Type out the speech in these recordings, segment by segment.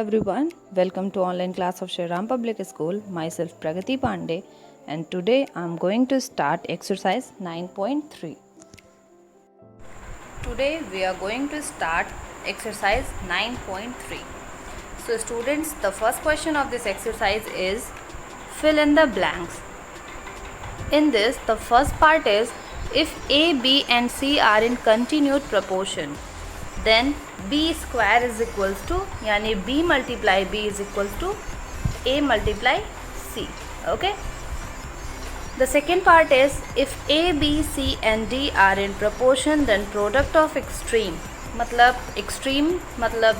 Everyone, welcome to online class of Shri Ram Public School. Myself Pragati Pandey, and today I am going to start exercise 9.3. Today we are going to start exercise 9.3. So students, the first question of this exercise is fill in the blanks. In this, the first part is if A, B and C are in continued proportion, then B square is equals to, यानी B multiply B is equals to A multiply C. Okay. The second part is if A, B, C and D are in proportion, then product of extreme, मतलब extreme मतलब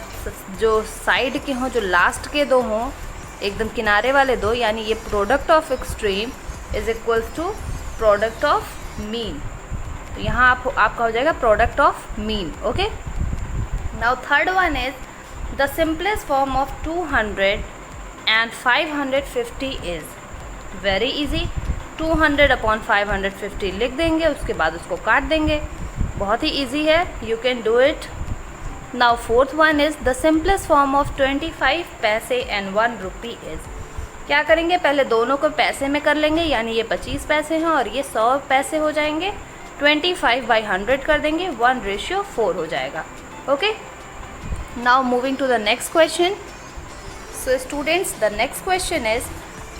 जो side के हों, जो last के दो हों, एकदम किनारे वाले दो, यानी ये product of extreme is equals to product of mean. तो यहाँ आपका हो जाएगा product of mean. Okay. Now third one is the simplest form of 200 and 550 is very easy. 200 upon 550 लिख देंगे, उसके बाद उसको काट देंगे. बहुत ही ईजी है, you can do it. Now fourth one is the simplest form of 25 पैसे एंड 1 रुपी इज. क्या करेंगे, पहले दोनों को पैसे में कर लेंगे, यानी ये 25 पैसे हैं और ये 100 पैसे हो जाएंगे. 25 बाई 100 कर देंगे, 1:4 हो जाएगा. Okay. Now moving to the next question. So students, the next question is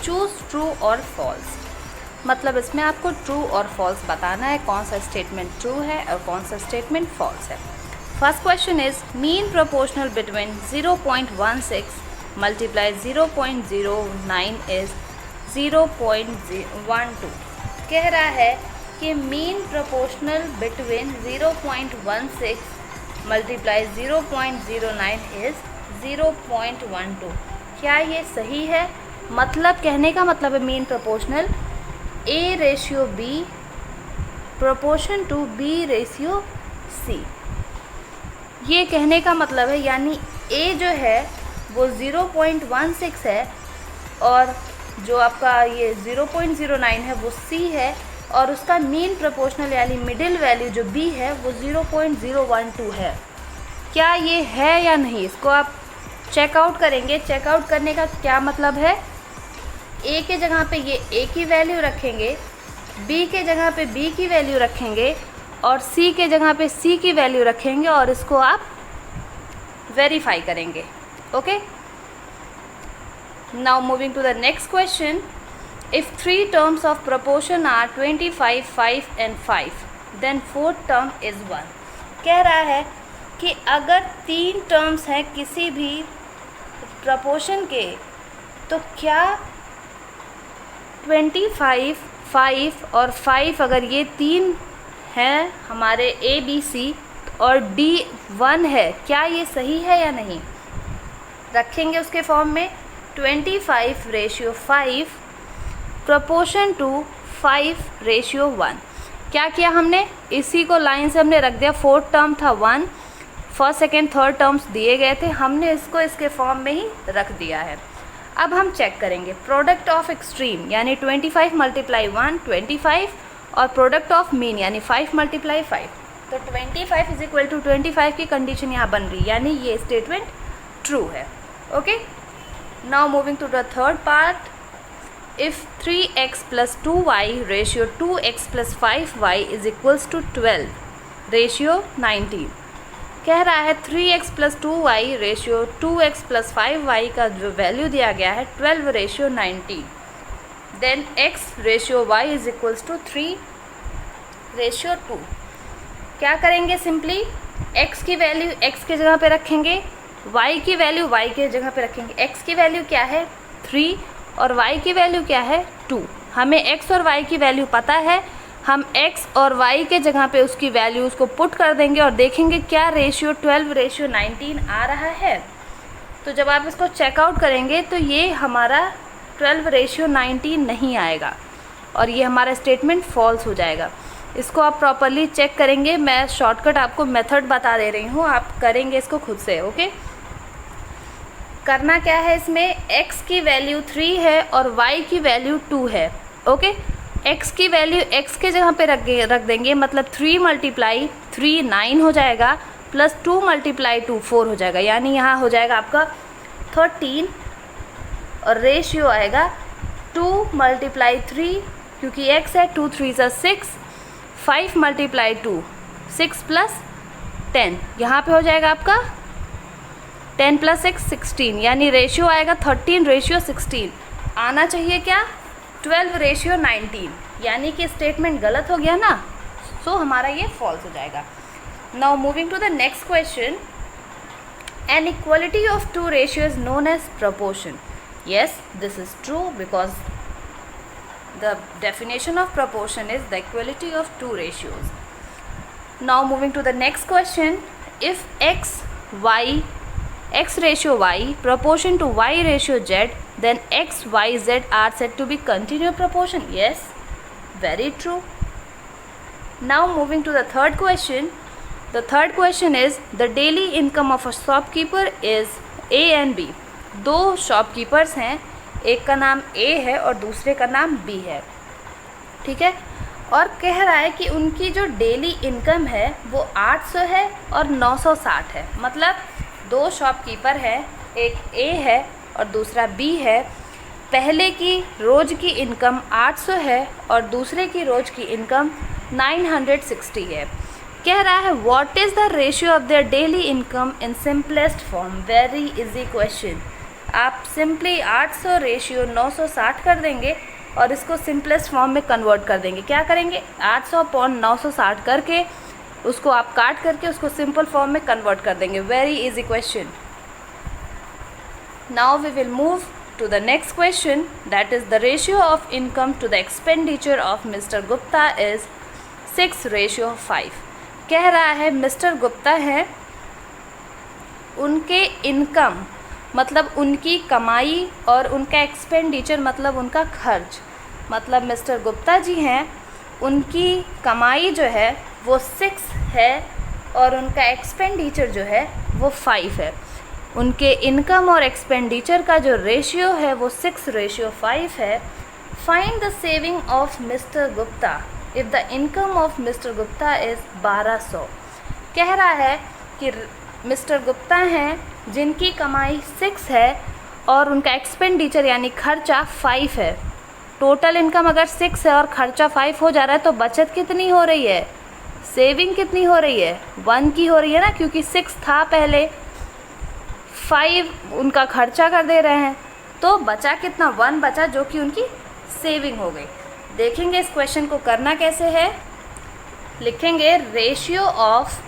choose true or false. मतलब इसमें आपको ट्रू और फॉल्स बताना है, कौन सा स्टेटमेंट ट्रू है और कौन सा स्टेटमेंट फॉल्स है. First question is mean proportional between 0.16 multiply 0.09 is 0.12. कह रहा है कि mean proportional between 0.16 multiply 0.09 is 0.12. क्या ये सही है? मतलब कहने का मतलब है mean proportional A ratio B proportion to B ratio C. ये कहने का मतलब है, यानी A जो है वो 0.16 है और जो आपका ये 0.09 है वो C है, और उसका मीन प्रोपोर्शनल यानी मिडिल वैल्यू जो B है वो 0.012 है. क्या ये है या नहीं, इसको आप चेकआउट करेंगे. चेकआउट करने का क्या मतलब है, A के जगह पे ये A की वैल्यू रखेंगे, B के जगह पे B की वैल्यू रखेंगे और C के जगह पे C की वैल्यू रखेंगे और इसको आप वेरीफाई करेंगे. Okay. Now moving to the next question. If 3 terms of proportion are 25, 5 and 5, then 4th term is 1. कह रहा है कि अगर 3 टर्म्स हैं किसी भी प्रोपोर्शन के, तो क्या 25, 5 और 5 अगर ये 3 हैं हमारे A, B, C और D 1 है, क्या ये सही है या नहीं. रखेंगे उसके फॉर्म में 25:5 प्रोपोर्शन टू 5:1. क्या किया हमने, इसी को लाइन से हमने रख दिया. 4th टर्म था 1, फर्स्ट सेकेंड थर्ड टर्म्स दिए गए थे, हमने इसको इसके फॉर्म में ही रख दिया है. अब हम चेक करेंगे प्रोडक्ट ऑफ एक्सट्रीम, यानी 25 मल्टीप्लाई 1 25 और प्रोडक्ट ऑफ मीन यानी 5 मल्टीप्लाई 5. तो 25 इज इक्वल टू 25 की कंडीशन यहाँ बन रही, यानी ये स्टेटमेंट ट्रू है. Okay. Now moving to the third part. If 3x plus 2y ratio 2x plus 5y is equals to 12 ratio 19. कह रहा है 3x plus 2y ratio 2x plus 5y का जो वैल्यू दिया गया है 12:19, then x ratio y is equals to 3:2. क्या करेंगे, सिंपली x की वैल्यू x के जगह पे रखेंगे, y की वैल्यू y के जगह पे रखेंगे. x की वैल्यू क्या है 3 और y की वैल्यू क्या है 2. हमें x और y की वैल्यू पता है, हम x और y के जगह पे उसकी वैल्यू उसको पुट कर देंगे और देखेंगे क्या रेशियो 12:19 आ रहा है. तो जब आप इसको चेकआउट करेंगे तो ये हमारा 12:19 नहीं आएगा और ये हमारा स्टेटमेंट फॉल्स हो जाएगा. इसको आप प्रॉपरली चेक करेंगे. मैं शॉर्टकट आपको मेथड बता दे रही हूँ, आप करेंगे इसको खुद से. ओके. करना क्या है, इसमें x की वैल्यू 3 है और y की वैल्यू 2 है. ओके. x की वैल्यू x के जगह पे रख देंगे, मतलब 3 मल्टीप्लाई 3 9 हो जाएगा प्लस 2 मल्टीप्लाई 2 4 हो जाएगा, यानी यहाँ हो जाएगा आपका 13 और रेशियो आएगा 2 × 3 क्योंकि x है 2 3 6, 5 × 2 6 + 10, यहाँ पे हो जाएगा आपका 10 + 6 16, यानी रेशियो आएगा 13:16। आना चाहिए क्या 12:19, यानी कि स्टेटमेंट गलत हो गया ना, सो हमारा ये फॉल्स हो जाएगा। Now moving to the next question, an equality of two ratio is known as proportion. Yes, this is true because the definition of proportion is the equality of two ratios. Now moving to the next question, if x ratio y proportion to y ratio z, then x, y, z are said to be continuous proportion. Yes, very true. Now moving to the third question. The third question is the daily income of a shopkeeper is A and B. दो shopkeepers हैं, एक का नाम A है और दूसरे का नाम B है, ठीक है। और कह रहा है कि उनकी जो डेली इनकम है वो 800 है और 960 है। मतलब दो शॉपकीपर हैं, एक A है और दूसरा B है। पहले की रोज़ की इनकम 800 है और दूसरे की रोज़ की इनकम 960 है। कह रहा है what is the ratio of their daily income in simplest form. Very easy question. आप सिंपली 800 रेशियो 960 कर देंगे और इसको सिंपलेस्ट फॉर्म में कन्वर्ट कर देंगे। क्या करेंगे 800/960 करके उसको आप काट करके उसको सिंपल फॉर्म में कन्वर्ट कर देंगे। Very easy question. Now we will move to the next question, that is the ratio of income to the expenditure of Mr. Gupta is 6:5। कह रहा है मिस्टर गुप्ता है, उनके इनकम मतलब उनकी कमाई और उनका एक्सपेंडिचर मतलब उनका खर्च, मतलब मिस्टर गुप्ता जी हैं, उनकी कमाई जो है वो 6 है और उनका एक्सपेंडिचर जो है वो 5 है। उनके इनकम और एक्सपेंडिचर का जो रेशियो है वो 6:5 है। Find the saving of mister Gupta if the income of mister Gupta is 1200। कह रहा है कि मिस्टर गुप्ता हैं जिनकी कमाई 6 है और उनका एक्सपेंडिचर यानी खर्चा 5 है। टोटल इनकम अगर 6 है और खर्चा 5 हो जा रहा है तो बचत कितनी हो रही है, सेविंग कितनी हो रही है, 1 की हो रही है ना, क्योंकि 6 था पहले, 5 उनका खर्चा कर दे रहे हैं, तो बचा कितना 1 बचा, जो कि उनकी सेविंग हो गई। देखेंगे इस क्वेश्चन को करना कैसे है। लिखेंगे ratio of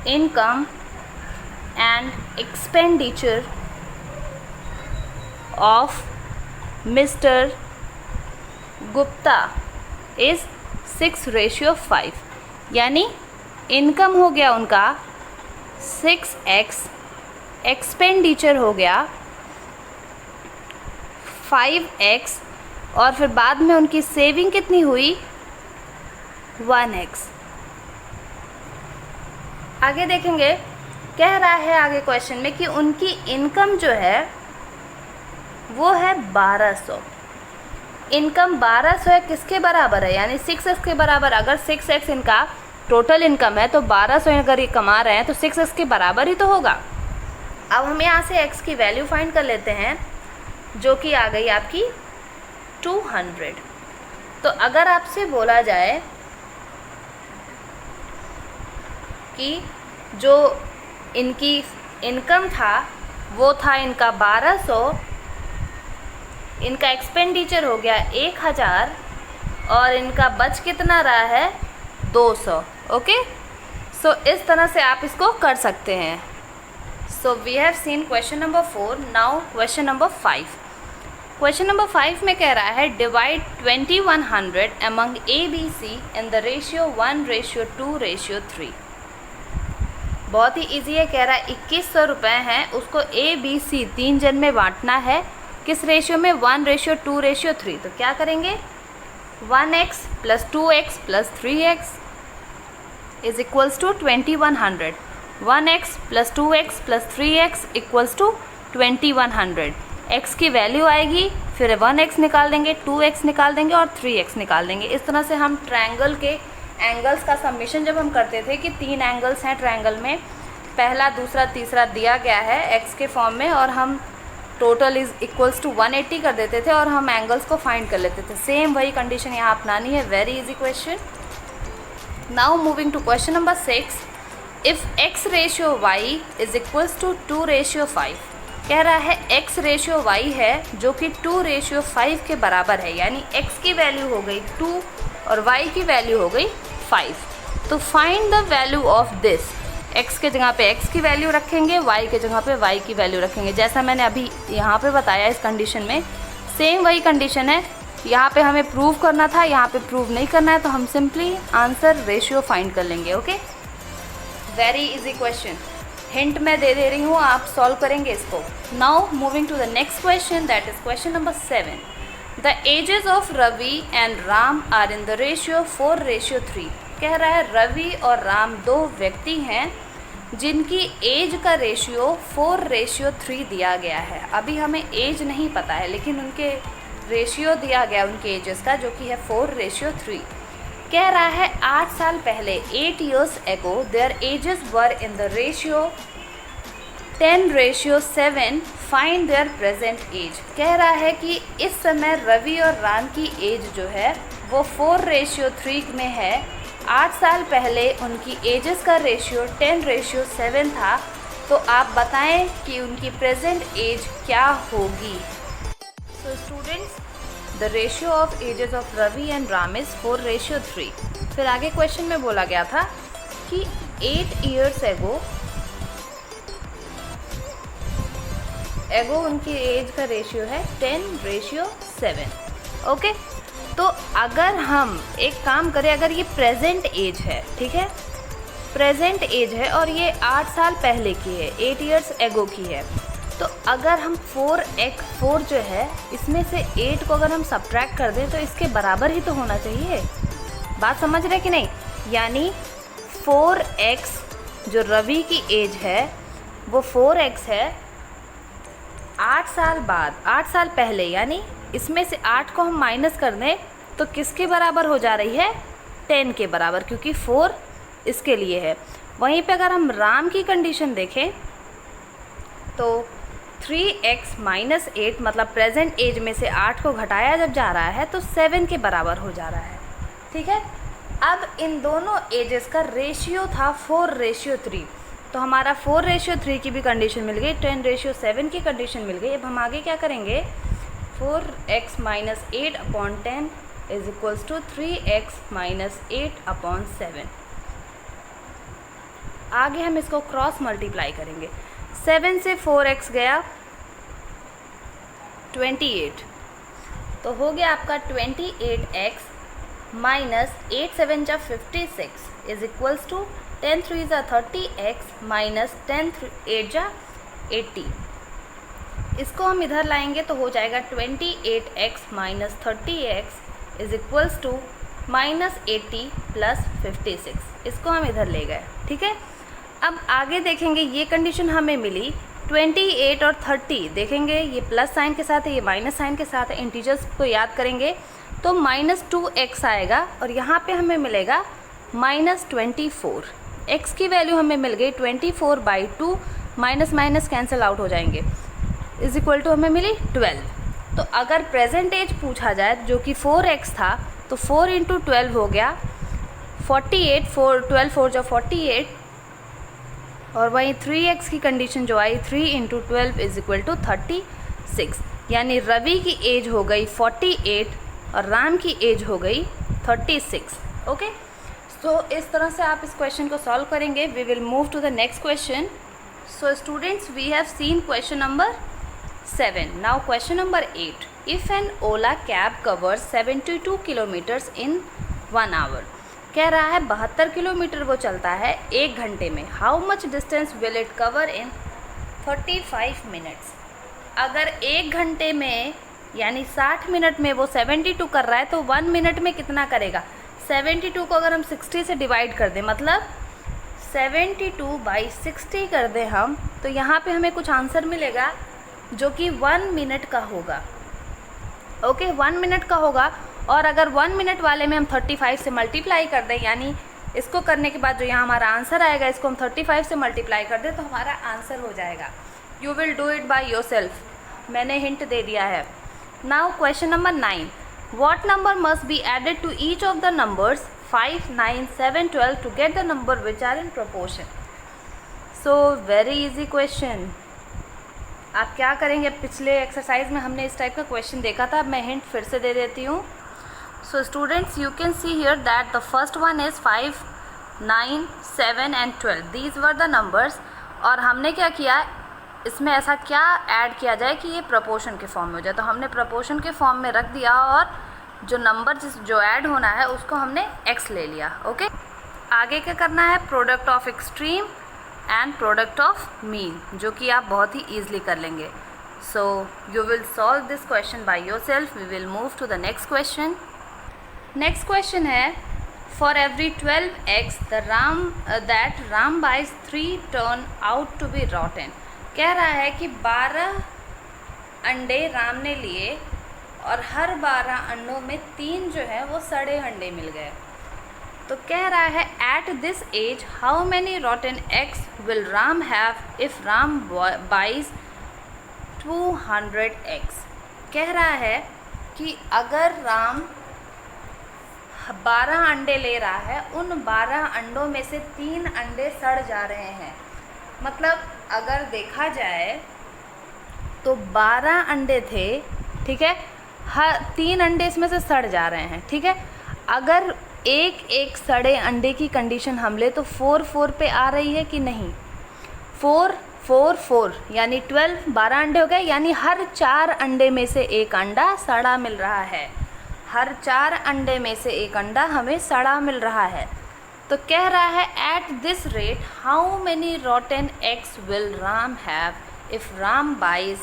income and expenditure of mister Gupta is 6:5। यानी इनकम हो गया उनका 6x, एक्सपेंडिचर हो गया 5x और फिर बाद में उनकी सेविंग कितनी हुई 1x। आगे देखेंगे, कह रहा है आगे क्वेश्चन में कि उनकी इनकम जो है वो है 1200। इनकम 1200 है, किसके बराबर है, यानी 6x के बराबर। अगर 6x इनका टोटल इनकम है तो 1200 अगर ये कमा रहे हैं तो 6x के बराबर ही तो होगा। अब हम यहाँ से x की वैल्यू फाइंड कर लेते हैं, जो कि आ गई आपकी 200। तो अगर आपसे बोला जाए कि जो इनकी इनकम था वो था इनका 1200, इनका एक्सपेंडिचर हो गया 1000 और इनका बच कितना रहा है 200। ओके, सो इस तरह से आप इसको कर सकते हैं। So we have seen question number 4। Now question number 5। Question number 5 में कह रहा है divide 2100 among ABC in the ratio 1:2:3। बहुत ही ईजी है। कह रहा है 2100 रुपये हैं, उसको ABC 3 जन में बांटना है। किस रेशियो में 1:2:3। तो क्या करेंगे 1x + 2x + 3x is equals to 2100। 1x + 2x + 3x equals to 2100। x की वैल्यू आएगी, फिर 1x निकाल देंगे, 2x निकाल देंगे और 3x निकाल देंगे। इस तरह से हम ट्रायंगल के एंगल्स का समेशन जब हम करते थे कि 3 एंगल्स हैं ट्रायंगल में, पहला, दूसरा, तीसरा दिया गया है x के फॉर्म में और हम टोटल इज इक्वल्स टू 180 कर देते थे और हम एंगल्स को फाइंड कर लेते थे। सेम वही कंडीशन यहाँ अपनानी है। Very easy question. Now moving to question number 6। If x ratio y is equals to 2:5, कह रहा है x रेशियो y है जो कि 2:5 के बराबर है, यानी x की वैल्यू हो गई 2 और y की वैल्यू हो गई 5। तो find the value of this. x के जगह पे x की वैल्यू रखेंगे, y के जगह पे y की वैल्यू रखेंगे। जैसा मैंने अभी यहाँ पे बताया इस कंडीशन में सेम वही कंडीशन है। यहाँ पे हमें प्रूव करना था, यहाँ पे प्रूव नहीं करना है, तो हम सिंपली आंसर रेशियो फाइंड कर लेंगे। Okay, very easy question. Hint मैं दे रही हूँ, आप सॉल्व करेंगे इसको। Now moving to the next question, that is question number 7। The ages of Ravi and Ram are in the ratio 4:3। कह रहा है रवि और राम दो व्यक्ति हैं जिनकी एज का रेशियो 4:3 दिया गया है। अभी हमें एज नहीं पता है, लेकिन उनके रेशियो दिया गया उनके एजेस का, जो कि है 4:3। कह रहा है 8 साल पहले 8 years ago their ages were in the ratio 10:7, find their present age। कह रहा है कि इस समय रवि और राम की एज जो है वो 4:3 में है। 8 साल पहले उनकी एजेस का रेशियो 10:7 था। तो आप बताएं कि उनकी प्रेजेंट एज क्या होगी। So students, the ratio of ages of Ravi and Ram is 4:3। फिर आगे क्वेश्चन में बोला गया था कि 8 years एगो उनकी एज का रेशियो है 10:7। ओके, तो अगर हम एक काम करें, अगर ये प्रेजेंट एज है, ठीक है, प्रेजेंट एज है और ये 8 साल पहले की है, 8 years ago की है, तो अगर हम 4 जो है इसमें से 8 को अगर हम सब्ट्रैक्ट कर दें तो इसके बराबर ही तो होना चाहिए। बात समझ रहे कि नहीं? यानी 4x जो रवि की एज है वो 4x है 8 साल बाद, 8 साल पहले, यानी इसमें से 8 को हम माइनस कर दें तो किसके बराबर हो जा रही है? 10 के बराबर, क्योंकि 4 इसके लिए है। वहीं पे अगर हम राम की कंडीशन देखें तो 3x - 8 मतलब प्रेजेंट एज में से 8 को घटाया जब जा रहा है तो 7 के बराबर हो जा रहा है। ठीक है, अब इन दोनों एजेस का रेशियो था 4:3, तो हमारा 4:3 की भी कंडीशन मिल गई, 10:7 की कंडीशन मिल गई। अब हम आगे क्या करेंगे? 4x - 8/10 is equals to 3x - 8/7। आगे हम इसको क्रॉस मल्टीप्लाई करेंगे। 7 से 4x गया 28, तो हो गया आपका 28x माइनस 8 7 जा 56 इज इक्वल्स टू 10 3 जा 30x माइनस 10 8 जा 80। इसको हम इधर लाएंगे तो हो जाएगा 28x minus 30x is equals to minus 80 plus 56। इसको हम इधर ले गए। ठीक है, अब आगे देखेंगे, ये कंडीशन हमें मिली 28 और 30, देखेंगे ये प्लस साइन के साथ है, ये माइनस साइन के साथ है। इंटीजर्स को याद करेंगे तो -2x आएगा और यहाँ पे हमें मिलेगा -24। x की वैल्यू हमें मिल गई 24/2, माइनस माइनस कैंसिल आउट हो जाएंगे, इज इक्वल टू हमें मिली 12। तो अगर प्रेजेंट एज पूछा जाए जो कि 4x था, तो 4 × 12 हो गया 48, 12 4 जो 48, और वहीं 3x की कंडीशन जो आई 3 × 12 इज इक्वल टू 36। यानी रवि की एज हो गई 48 और राम की एज हो गई 36। ओके, सो इस तरह से आप इस क्वेश्चन को सॉल्व करेंगे। We will move to the next question. So students, we have seen question number 7. Now question number 8. If an Ola cab covers 72 kilometers in 1 hour, कह रहा है 72 किलोमीटर वो चलता है 1 घंटे में। How much distance will it cover in 35 minutes. अगर 1 घंटे में यानी 60 मिनट में वो 72 कर रहा है तो 1 मिनट में कितना करेगा? 72 को अगर हम 60 से डिवाइड कर दें, मतलब 72/60 कर दें हम, तो यहाँ पे हमें कुछ आंसर मिलेगा जो कि 1 मिनट का होगा। ओके, 1 मिनट का होगा। और अगर 1 मिनट वाले में हम 35 से मल्टीप्लाई कर दें, यानी इसको करने के बाद जो यहाँ हमारा आंसर आएगा, इसको हम 35 से मल्टीप्लाई कर दें तो हमारा आंसर हो जाएगा। You will do it by your self, मैंने हिंट दे दिया है। Now question number 9, what number must be added to each of the numbers 5, 9, 7, 12 to get the number which are in proportion. So very easy question. आप क्या करेंगे, पिछले exercise में हमने इस टाइप का क्वेश्चन देखा था, मैं हिंट फिर से दे देती हूँ। So students, you can see here that the first one is 5, 9, 7 and 12, these were the numbers. और हमने क्या किया, इसमें ऐसा क्या ऐड किया जाए कि ये प्रोपोर्शन के फॉर्म में हो जाए, तो हमने प्रोपोर्शन के फॉर्म में रख दिया और जो नंबर जो ऐड होना है उसको हमने x ले लिया। ओके, आगे क्या करना है, product of extreme and product of mean, जो कि आप बहुत ही ईजिली कर लेंगे। So you will solve this question by your self. We will move to the next question. Next question है, for every 12x that Ram buys 3 turn out to be rotten. कह रहा है कि 12 अंडे राम ने लिए और हर 12 अंडों में 3 जो है वो सड़े अंडे मिल गए। तो कह रहा है at this age how many rotten eggs will Ram have if Ram buys 200 eggs. कह रहा है कि अगर राम 12 अंडे ले रहा है, उन 12 अंडों में से 3 अंडे सड़ जा रहे हैं। मतलब अगर देखा जाए तो 12 अंडे थे, ठीक है, हर 3 अंडे इसमें से सड़ जा रहे हैं, ठीक है। अगर एक सड़े अंडे की कंडीशन हम ले तो 4 पे आ रही है कि नहीं, 4 यानी 12 अंडे हो गए, यानी हर 4 अंडे में से एक अंडा सड़ा मिल रहा है। हर 4 अंडे में से एक अंडा हमें सड़ा मिल रहा है। तो कह रहा है at this rate how many rotten eggs will Ram have if Ram buys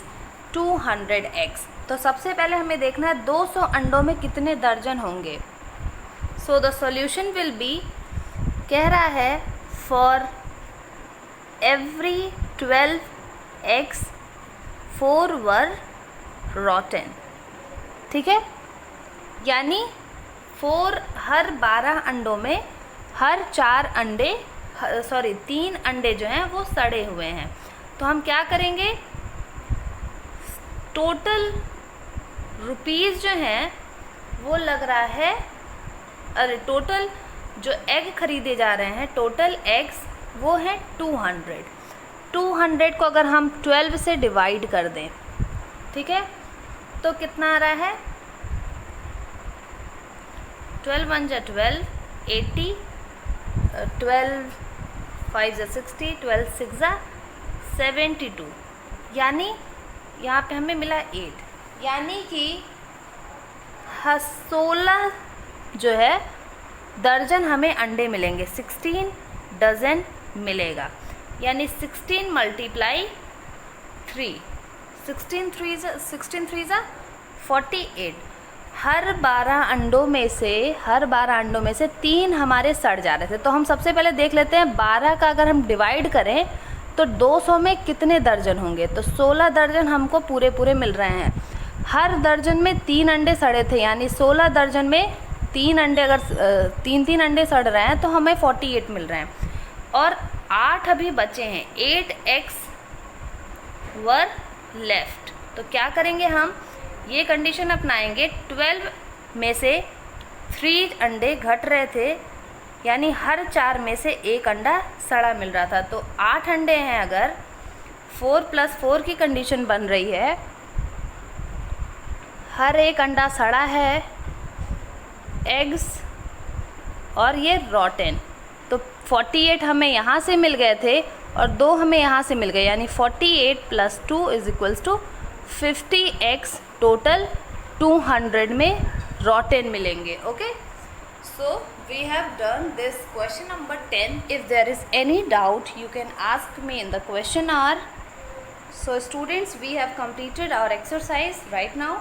200 eggs. तो सबसे पहले हमें देखना है 200 अंडों में कितने दर्जन होंगे। So the solution will be, कह रहा है फॉर एवरी 12 एग्स 4 वर रॉटन, ठीक है, यानी 4 हर 12 अंडों में हर 3 अंडे जो हैं वो सड़े हुए हैं। तो हम क्या करेंगे, टोटल रुपीज़ जो हैं वो लग रहा है, अरे टोटल जो एग खरीदे जा रहे हैं, टोटल एग्स वो हैं 200। 200 को अगर हम 12 से डिवाइड कर दें, ठीक है, तो कितना आ रहा है, 12 1 जा 12, 80, 12 5 जा 60, 12 6 जा 72, यानी यहाँ पे हमें मिला 8, यानी कि 16 जो है दर्जन हमें अंडे मिलेंगे, 16 डजन मिलेगा, यानी 16 मल्टीप्लाई 3, 16 3 जा 48। हर 12 अंडों में से 3 हमारे सड़ जा रहे थे। तो हम सबसे पहले देख लेते हैं 12 का अगर हम डिवाइड करें तो 200 में कितने दर्जन होंगे। तो 16 दर्जन हमको पूरे मिल रहे हैं। हर दर्जन में 3 अंडे सड़े थे, यानी 16 दर्जन में 3 अंडे, अगर 3 अंडे सड़ रहे हैं तो हमें 48 मिल रहे हैं। और 8 अभी बचे हैं, 8 एग्स वर लेफ्ट। तो क्या करेंगे, हम ये कंडीशन अपनाएंगे, 12 में से 3 अंडे घट रहे थे, यानी हर 4 में से एक अंडा सड़ा मिल रहा था। तो 8 अंडे हैं, अगर 4 + 4 की कंडीशन बन रही है, हर एक अंडा सड़ा है, एग्स, और ये रॉटन। तो 48 हमें यहाँ से मिल गए थे और 2 हमें यहाँ से मिल गए, यानी 48 + 2 = 50 एग्स टोटल 200 में रॉटन मिलेंगे। Okay, so we have done this question number 10. If there is any doubt, you can ask me in the question hour. So students, we have completed our exercise right now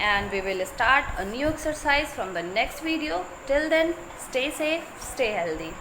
and we will start a new exercise from the next video. Till then, stay safe, stay healthy.